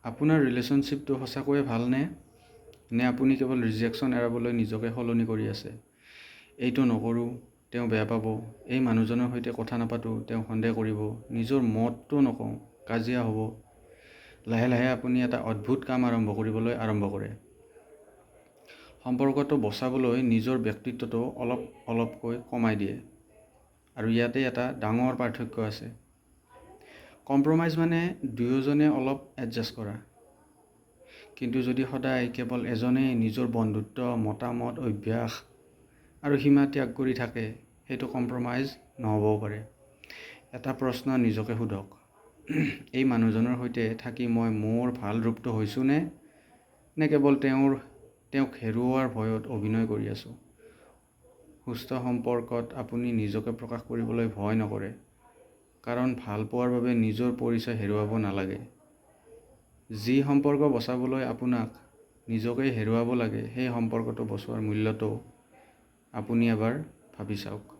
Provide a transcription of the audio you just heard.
আপোনাৰ ৰিলেশ্যনশ্বিপটো সঁচাকৈয়ে ভালনে? নে আপুনি কেৱল ৰিজেকশ্যন এৰাবলৈ নিজকে সলনি কৰি আছে? এইটো নকৰোঁ, তেওঁ বেয়া পাব। এই মানুহজনৰ সৈতে কথা নাপাতোঁ, তেওঁ সন্দেহ কৰিব। নিজৰ মতটো নকওঁ, কাজিয়া হ'ব। লাহে লাহে আপুনি এটা অদ্ভুত কাম কৰিবলৈ আৰম্ভ কৰে। সম্পৰ্কটো বচাবলৈ নিজৰ ব্যক্তিত্বটো অলপ অলপকৈ কমাই দিয়ে। আৰু ইয়াতে এটা ডাঙৰ পাৰ্থক্য আছে। কম্প্ৰমাইজ মানে দুয়োজনে অলপ এডজাষ্ট কৰা। কিন্তু যদি সদায় কেৱল এজনেই নিজৰ বন্ধুত্ব, মতামত, অভ্যাস আৰু সীমা ত্যাগ কৰি থাকে, সেইটো কম্প্ৰমাইজ নহ'বও পাৰে। এটা প্ৰশ্ন নিজকে সোধক, এই মানুহজনৰ সৈতে থাকি মই মোৰ ভাল ৰূপটো হৈছোঁনে? নে কেৱল তেওঁক হেৰুওৱাৰ ভয়ত অভিনয় কৰি আছোঁ? সুস্থ সম্পৰ্কত আপুনি নিজকে প্ৰকাশ কৰিবলৈ ভয় নকৰে। কাৰণ ভাল পোৱাৰ বাবে নিজৰ পৰিচয় হেৰুৱাব নালাগে। যি সম্পৰ্ক বচাবলৈ আপোনাক নিজকেই হেৰুৱাব লাগে, সেই সম্পৰ্কটো বচোৱাৰ মূল্যটো আপুনি এবাৰ ভাবি চাওক।